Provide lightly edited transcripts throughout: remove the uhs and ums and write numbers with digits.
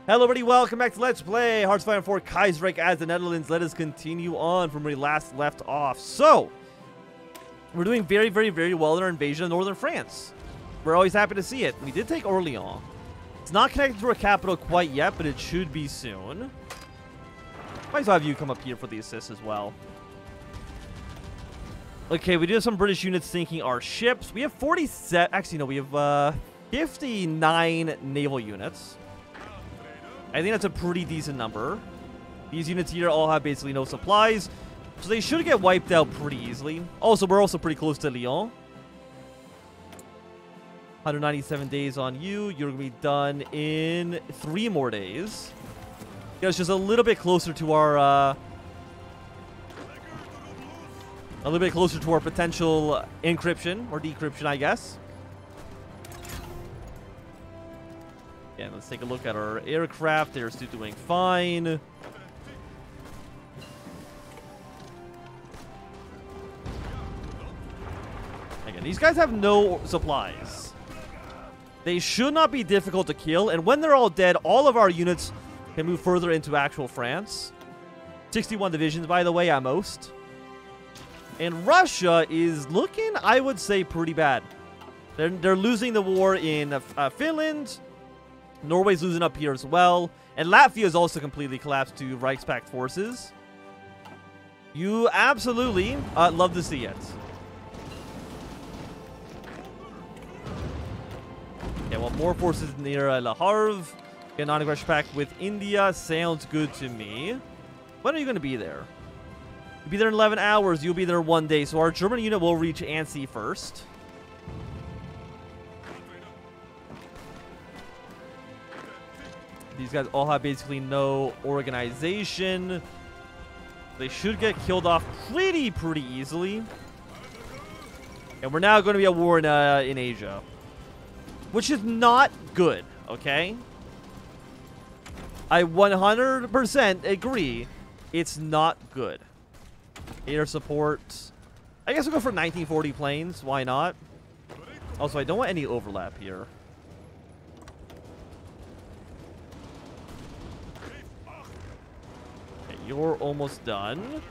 Hello everybody, welcome back to Let's Play Hearts of Iron IV Kaiserreich as the Netherlands. Let us continue on from where we last left off. So, we're doing very well in our invasion of northern France. We're always happy to see it. We did take Orléans. It's not connected to our capital quite yet, but it should be soon. Might as well have you come up here for the assist as well. Okay, we do have some British units sinking our ships. We have 47... Actually, no, we have 59 naval units. I think that's a pretty decent number. These units here all have basically no supplies, so they should get wiped out pretty easily. Also, we're also pretty close to Lyon. 197 days on you. You're going to be done in 3 more days. Yeah, it's just a little bit closer to our... a little bit closer to our potential encryption, or decryption, I guess. Yeah, let's take a look at our aircraft. They're still doing fine. Again, these guys have no supplies. They should not be difficult to kill, and when they're all dead, all of our units can move further into actual France. 61 divisions, by the way, at most. And Russia is looking, I would say, pretty bad. They're losing the war in Finland. Norway's losing up here as well. And Latvia is also completely collapsed to Reichspakt forces. You absolutely love to see it. Okay, well, more forces near Le Havre. Get non-aggression pact with India. Sounds good to me. When are you going to be there? You'll be there in 11 hours. You'll be there 1 day. So our German unit will reach Annecy first. These guys all have basically no organization. They should get killed off pretty easily. And we're now going to be at war in Asia. Which is not good, okay? I 100% agree. It's not good. Air support. I guess we'll go for 1940 planes. Why not? Also, I don't want any overlap here. You're almost done.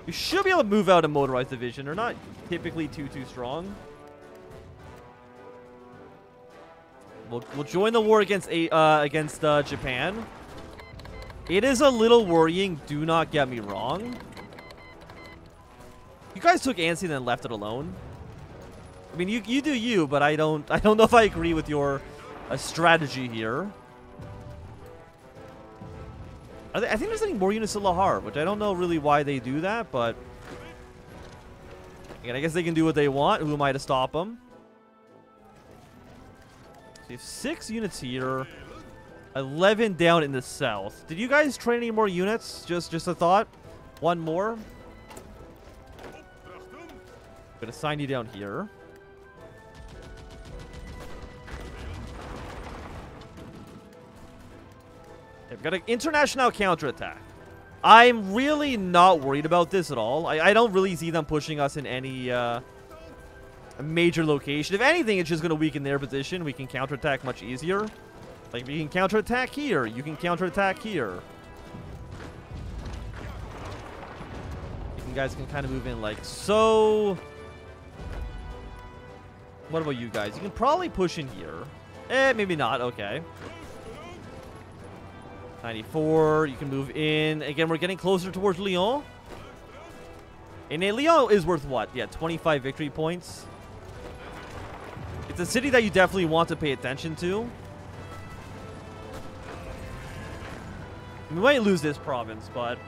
You should be able to move out a motorized division. They're not typically too strong. We'll join the war against Japan. It is a little worrying. Do not get me wrong. You guys took Annecy and then left it alone. I mean, you do you, but I don't know if I agree with your strategy here. I think they're sending more units to Le Havre, which I don't know really why they do that, but again, I guess they can do what they want. Who am I to stop them? So you have 6 units here, 11 down in the south. Did you guys train any more units? Just a thought. 1 more. I'm gonna assign you down here. We've got an international counterattack. I'm really not worried about this at all. I don't really see them pushing us in any major location. If anything, it's just going to weaken their position. We can counterattack much easier. Like, we can counterattack here. You can counterattack here. You guys can kind of move in like so. What about you guys? You can probably push in here. Maybe not. Okay. 94, you can move in. Again, we're getting closer towards Lyon. And Lyon is worth what? Yeah, 25 victory points. It's a city that you definitely want to pay attention to. We might lose this province, but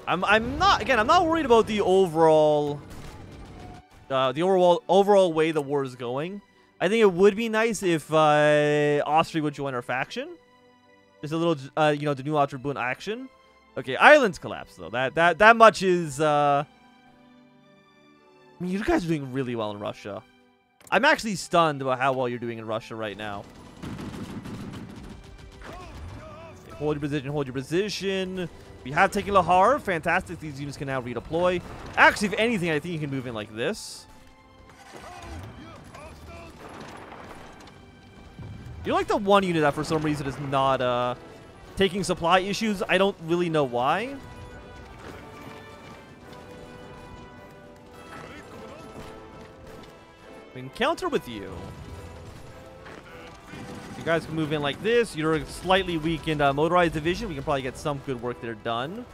I'm not worried about the overall overall way the war is going. I think it would be nice if Austria would join our faction. Just a little, the new Tribune action. Okay, Ireland's collapsed, though. That much is, I mean, you guys are doing really well in Russia. I'm actually stunned about how well you're doing in Russia right now. Okay, hold your position, hold your position. We have taken Le Havre. Fantastic. These units can now redeploy. Actually, if anything, I think you can move in like this. You're like the one unit that for some reason is not taking supply issues. I don't really know why. We can counter with you. You guys can move in like this. You're a slightly weakened motorized division. We can probably get some good work there done.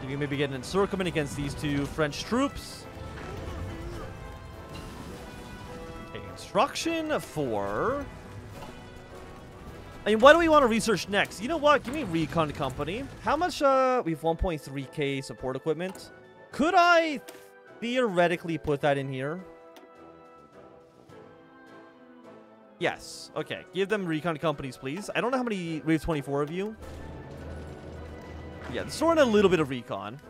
You can maybe get an encirclement against these two French troops. Okay, instruction for... I mean, what do we want to research next? You know what? Give me Recon Company. How much? We have 1.3k support equipment. Could I theoretically put that in here? Yes. Okay. Give them Recon Companies, please. I don't know how many... We have 24 of you. Yeah, throw in a little bit of recon.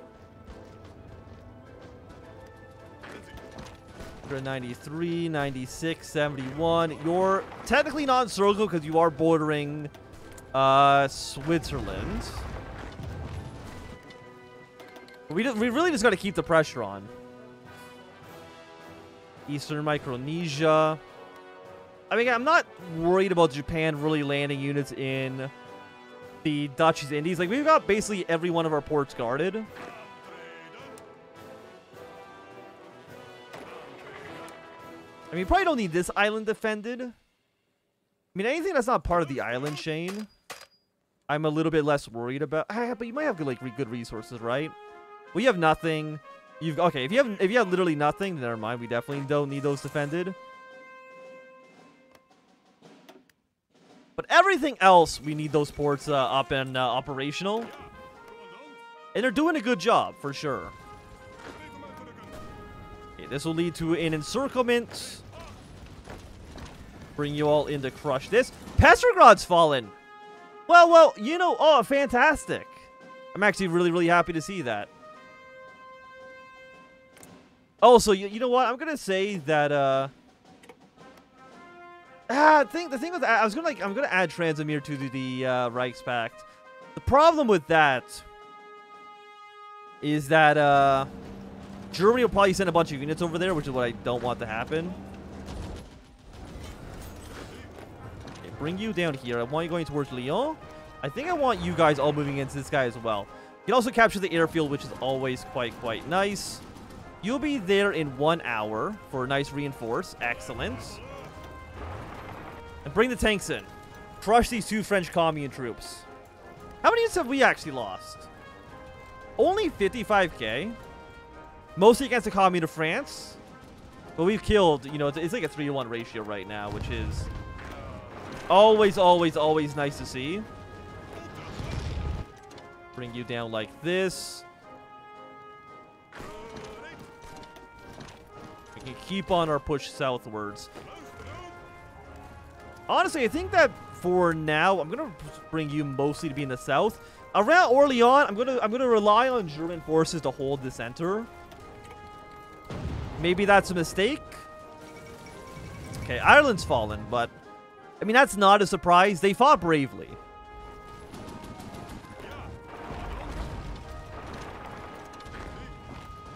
93, 96, 71. You're technically not in circle because you are bordering Switzerland. We really just got to keep the pressure on. Eastern Micronesia. I mean, I'm not worried about Japan really landing units in the Dutch East Indies. Like, we've got basically every one of our ports guarded. I mean, you probably don't need this island defended. I mean, anything that's not part of the island chain, I'm a little bit less worried about. But you might have good resources, right? Well, you have nothing. Okay, if you have literally nothing, then never mind. We definitely don't need those defended. But everything else, we need those ports up and operational. And they're doing a good job, for sure. Okay, this will lead to an encirclement. Bring you all in to crush this. Petrograd's fallen. Well, you know, oh, fantastic. I'm actually really happy to see that. Also, you know what? I'm going to say that... the thing with that, I'm gonna add Transamir to the Reichspakt. The problem with that is that Germany will probably send a bunch of units over there, which is what I don't want to happen. Okay, bring you down here. I want you going towards Lyon. I think I want you guys all moving into this guy as well. You can also capture the airfield, which is always quite nice. You'll be there in 1 hour for a nice reinforce. Excellent. And bring the tanks in. Crush these two French commune troops. How many units have we actually lost? Only 55k. Mostly against the commune of France. But we've killed, you know, it's like a 3-to-1 ratio right now, which is always nice to see. Bring you down like this. We can keep on our push southwards. Honestly, I think that for now, I'm gonna bring you mostly to be in the south. Around Orléans, I'm gonna rely on German forces to hold the center. Maybe that's a mistake. Okay, Ireland's fallen, but I mean that's not a surprise. They fought bravely.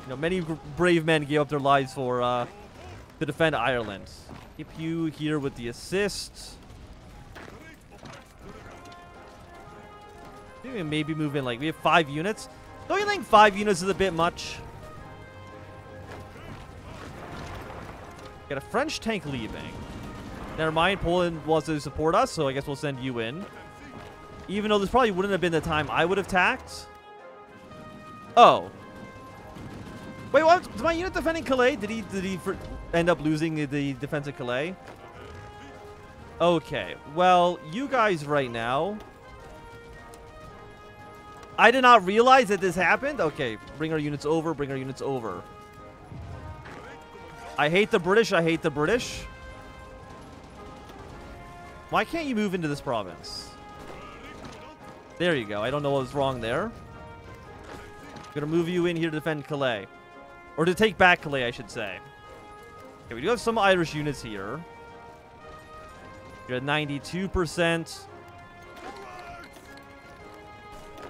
You know, many brave men gave up their lives for to defend Ireland. Keep you here with the assist. Maybe move in, like, we have 5 units. Don't you think 5 units is a bit much? Got a French tank leaving. Never mind, Poland wants to support us, so I guess we'll send you in. Even though this probably wouldn't have been the time I would have tacked. Oh. Wait, what? Was my unit defending Calais? Did he end up losing the defense of Calais? Okay. Well, you guys right now... I did not realize that this happened. Okay, bring our units over, bring our units over. I hate the British, I hate the British. Why can't you move into this province? There you go. I don't know what was wrong there. I'm gonna move you in here to defend Calais. Or to take back Calais, I should say. Okay, we do have some Irish units here. You're at 92%.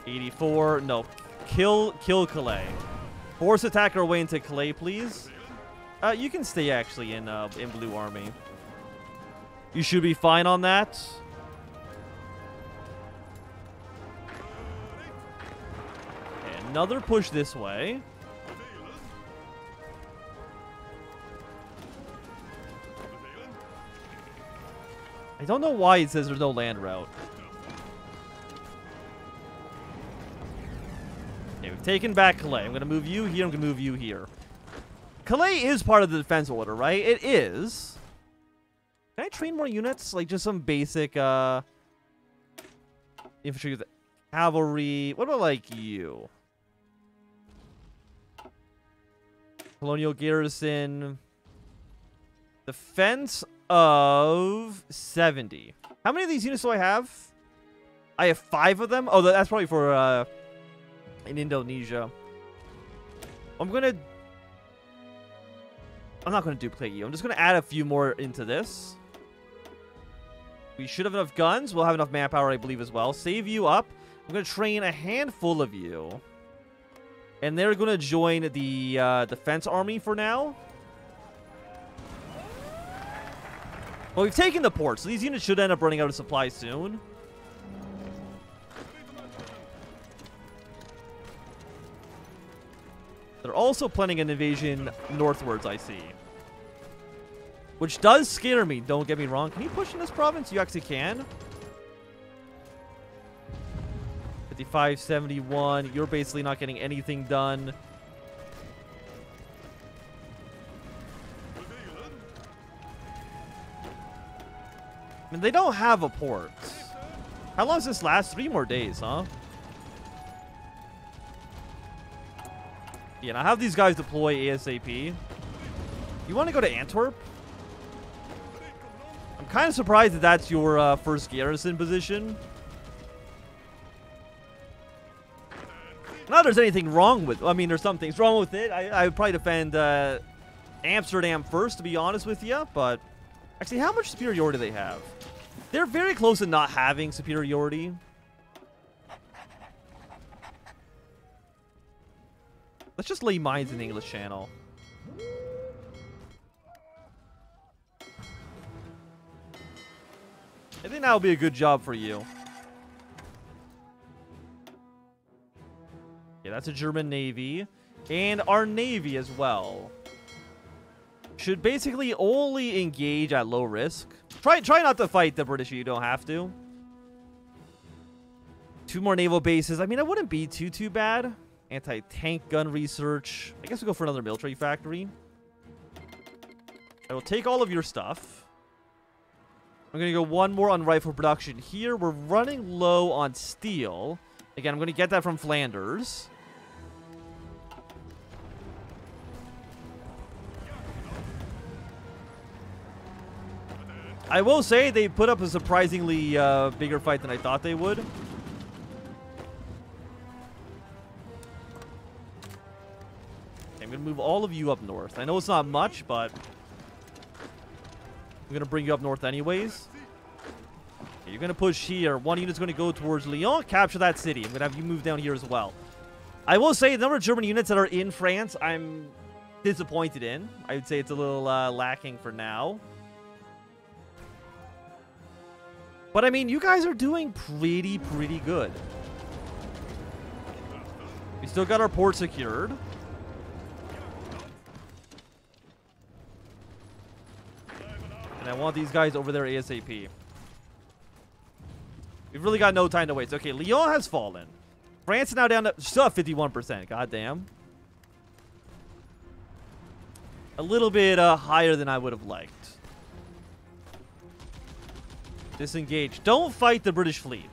84. No. Kill Calais. Force attack our way into Calais, please. You can stay actually in Blue Army. You should be fine on that. Okay, another push this way. I don't know why it says there's no land route. Okay, we've taken back Calais. I'm going to move you here. I'm going to move you here. Calais is part of the defense order, right? It is. Can I train more units? Like, just some basic, infantry, cavalry. What about, like, you? Colonial garrison. Defense of 70. How many of these units do I have? I have 5 of them. Oh, that's probably for, in Indonesia. I'm not going to duplicate you. I'm just going to add a few more into this. We should have enough guns. We'll have enough manpower, I believe, as well. Save you up. I'm going to train a handful of you. And they're going to join the defense army for now. Well, we've taken the port, so these units should end up running out of supply soon. They're also planning an invasion northwards, I see. Which does scare me, don't get me wrong. Can you push in this province? You actually can. 55, 71. You're basically not getting anything done. I mean, they don't have a port. How long does this last? 3 more days, huh? Yeah, now have these guys deploy ASAP. You want to go to Antwerp? I'm kind of surprised that that's your first garrison position. Not there's anything wrong with... I mean, there's some things wrong with it. I would probably defend Amsterdam first, to be honest with you. But actually, how much superiority do they have? They're very close to not having superiority. Let's just lay mines in the English Channel. I think that will be a good job for you. Yeah, that's a German Navy. And our Navy as well. Should basically only engage at low risk. Try not to fight the British if you don't have to. 2 more naval bases. I mean, it wouldn't be too bad. Anti-tank gun research. I guess we'll go for another military factory. I will take all of your stuff. I'm going to go 1 more on rifle production here. We're running low on steel. Again, I'm going to get that from Flanders. I will say they put up a surprisingly bigger fight than I thought they would. I'm going to move all of you up north. I know it's not much, but I'm going to bring you up north anyways. Okay, you're going to push here. 1 unit's going to go towards Lyon. Capture that city. I'm going to have you move down here as well. I will say the number of German units that are in France, I'm disappointed in. I would say it's a little lacking for now. But, I mean, you guys are doing pretty good. We still got our port secured. And I want these guys over there ASAP. We've really got no time to waste. Okay, Lyon has fallen. France is now down to still at 51%. Goddamn. A little bit higher than I would have liked. Disengage. Don't fight the British fleet.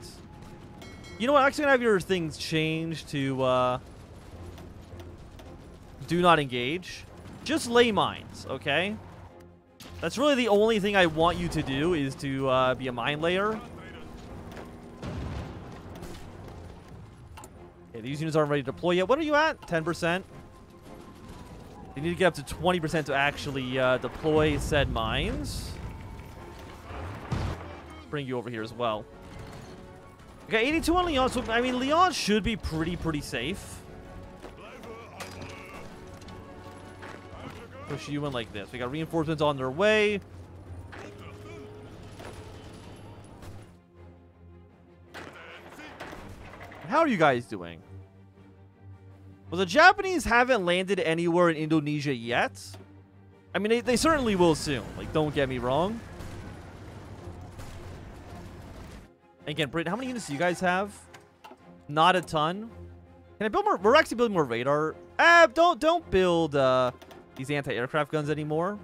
You know what? I'm actually gonna have your things changed to do not engage. Just lay mines, okay? That's really the only thing I want you to do, is to be a mine layer. Okay, these units aren't ready to deploy yet. What are you at? 10%. You need to get up to 20% to actually deploy said mines. Bring you over here as well. Okay, 82 on Lyon. So, I mean, Lyon should be pretty safe. push you in like this. We got reinforcements on their way. How are you guys doing? Well, the Japanese haven't landed anywhere in Indonesia yet. I mean, they certainly will soon. Like, don't get me wrong. Again, Britain, how many units do you guys have? Not a ton. Can I build more? We're actually building more radar. Don't build these anti-aircraft guns anymore.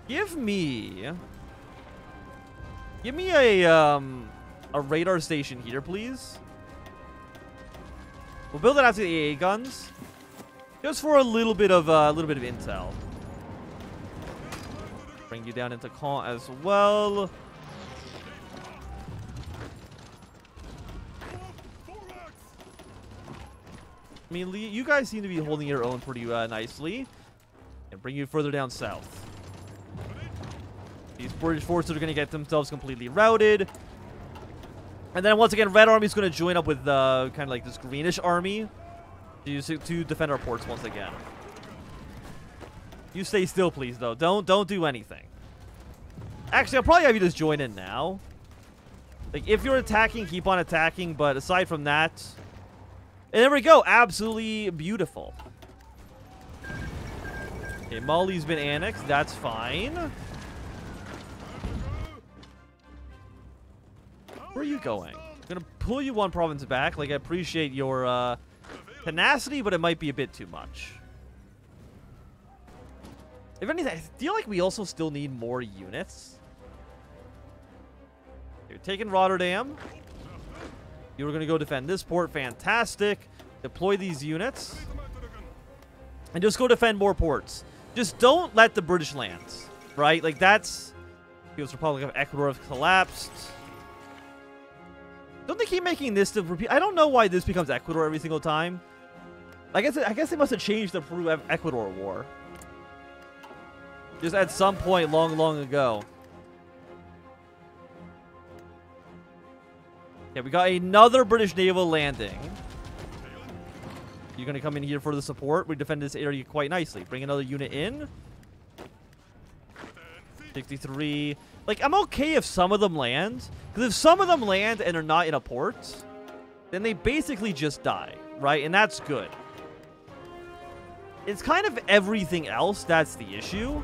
Give me a radar station here, please. We'll build it after the AA guns, just for a little bit of intel. Bring you down into Quam as well. I mean, you guys seem to be holding your own pretty nicely, and bring you further down south. These British forces are going to get themselves completely routed. And then once again, Red Army is going to join up with kind of like this greenish army to defend our ports once again. You stay still, please, though. Don't do anything. Actually, I'll probably have you just join in now. Like, if you're attacking, keep on attacking. But aside from that, and there we go. Absolutely beautiful. Okay, Mali's been annexed. That's fine. Where are you going? I'm gonna pull you one province back. Like, I appreciate your tenacity, but it might be a bit too much. If anything, I feel like we also still need more units. You're taking Rotterdam. You're gonna go defend this port. Fantastic. Deploy these units. And just go defend more ports. Just don't let the British land. Right? Like, that's... People's Republic of Ecuador have collapsed. Don't they keep making this to repeat? I don't know why this becomes Ecuador every single time. I guess they must have changed the Peru-Ecuador war. Just at some point long ago. Yeah, we got another British naval landing. You're going to come in here for the support. We defend this area quite nicely. Bring another unit in. 63. Like, I'm okay if some of them land. Because if some of them land and they're not in a port, then they basically just die, right? And that's good. It's kind of everything else that's the issue.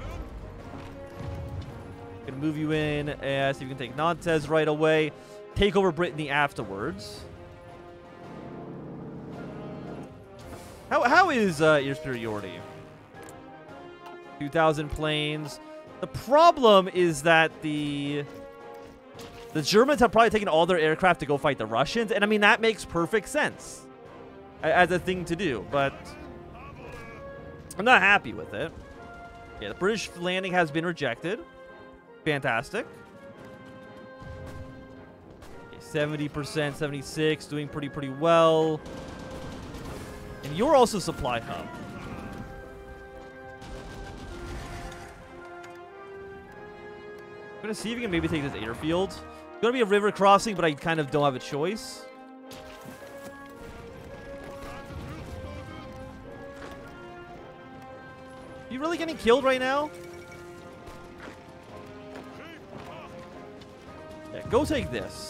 Gonna move you in, so you can take Nantes right away. Take over Brittany afterwards. How is your superiority? 2,000 planes. The problem is that the Germans have probably taken all their aircraft to go fight the Russians. And I mean, that makes perfect sense as a thing to do. But I'm not happy with it. Yeah, the British landing has been rejected. Fantastic. 70%, 76, doing pretty well. And you're also supply hub. I'm gonna see if we can maybe take this airfield. It's gonna be a river crossing, but I kind of don't have a choice. You really getting killed right now? Yeah, go take this.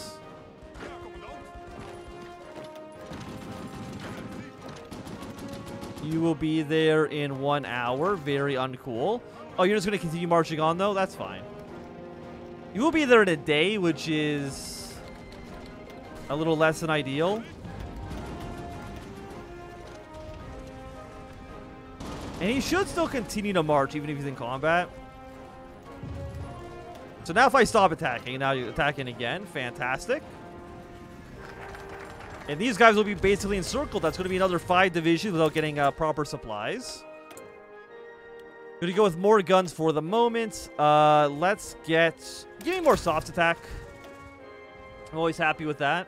You will be there in 1 hour. Very uncool. Oh, you're just going to continue marching on, though? That's fine. You will be there in a day, which is a little less than ideal. And he should still continue to march, even if he's in combat. So now if I stop attacking, now you're attacking again. Fantastic. And these guys will be basically encircled. That's going to be another 5 divisions without getting proper supplies. Going to go with more guns for the moment. Let's get... Give me more soft attack. I'm always happy with that.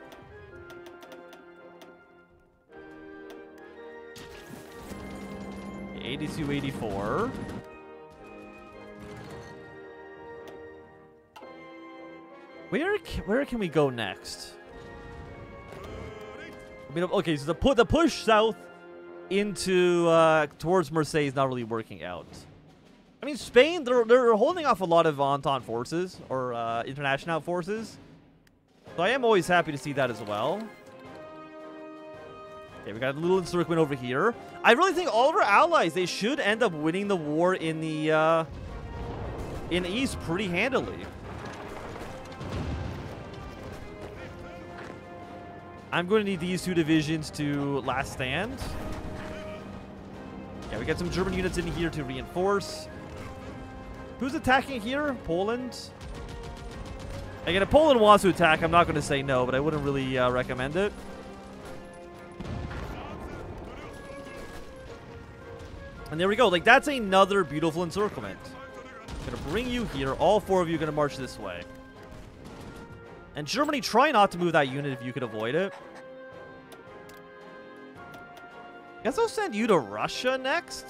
Okay, 82, 84. Where can we go next? I mean, okay, so the push south into towards Marseille is not really working out. I mean, Spain, they're holding off a lot of Entente forces or International forces. So I am always happy to see that as well. Okay, we got a little encirclement over here. I really think all of our allies, they should end up winning the war in the East pretty handily. I'm going to need these 2 divisions to last stand. Yeah, we got some German units in here to reinforce. Who's attacking here? Poland? Again, if Poland wants to attack, I'm not going to say no, but I wouldn't really recommend it. And there we go. Like, that's another beautiful encirclement. Gonna bring you here. All 4 of you are gonna march this way. And Germany, try not to move that unit if you could avoid it. Guess I'll send you to Russia next.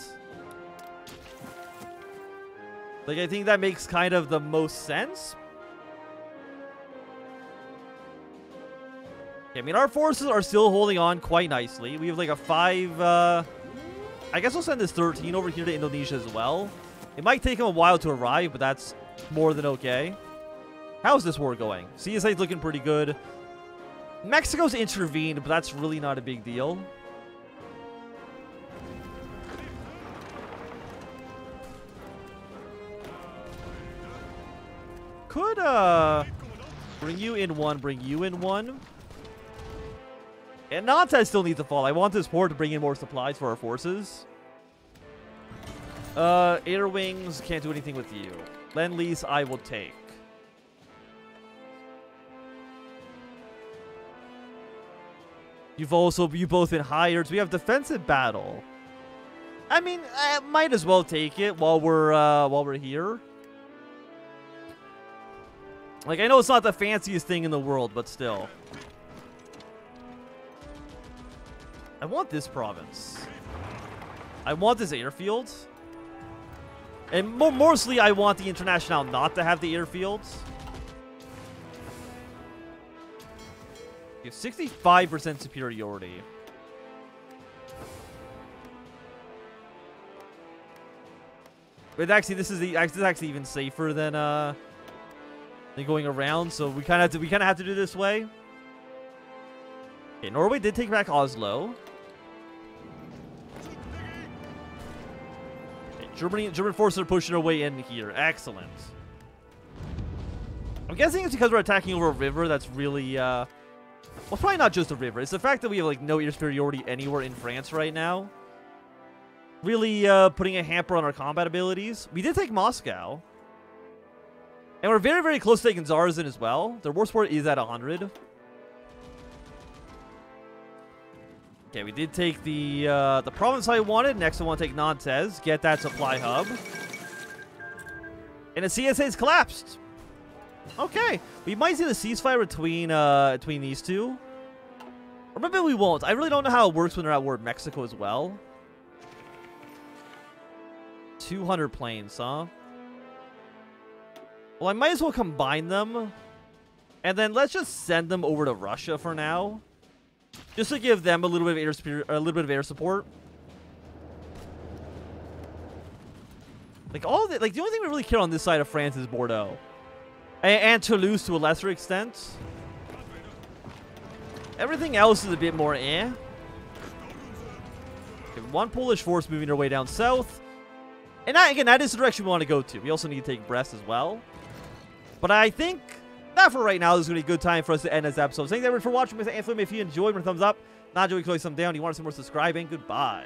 Like, I think that makes kind of the most sense. Okay, I mean, our forces are still holding on quite nicely. We have like a 5... I guess I'll send this 13 over here to Indonesia as well. It might take them a while to arrive, but that's more than okay. How's this war going? CSA is looking pretty good. Mexico's intervened, but that's really not a big deal. Could, bring you in 1, bring you in 1. And Nantes still needs to fall. I want this port to bring in more supplies for our forces. Air wings, can't do anything with you. Lend-Lease, I will take. You both been hired. So we have defensive battle. I mean, I might as well take it while we're here. Like, I know it's not the fanciest thing in the world, but still. I want this province. I want this airfield. And mostly, I want the International not to have the airfields. You have 65% superiority. But actually, this is actually even safer than going around. So we kind of have to do this way. Okay, Norway did take back Oslo. Okay, German forces are pushing their way in here. Excellent. I'm guessing it's because we're attacking over a river that's really, well, probably not just a river. It's the fact that we have, like, no air superiority anywhere in France right now. Really, putting a hamper on our combat abilities. We did take Moscow. And we're very, very close to taking Zarzan as well. Their war support is at 100. Okay, we did take the province I wanted. Next, I want to take Nantes. Get that supply hub. And the CSA's collapsed. Okay, we might see the ceasefire between these two. Or maybe we won't. I really don't know how it works when they're at war with Mexico as well. 200 planes, huh? Well, I might as well combine them. And then let's just send them over to Russia for now. Just to give them a little bit of air support. Like the only thing we really care on this side of France is Bordeaux. And Toulouse to a lesser extent. Everything else is a bit more eh. Okay, 1 Polish force moving their way down south. And again, that is the direction we want to go to. We also need to take Brest as well. But I think that for right now, this is going to be a good time for us to end this episode. Thanks everyone for watching. If you enjoyed, give a thumbs up. Not enjoying, click some down. You want to see more, subscribing. Goodbye.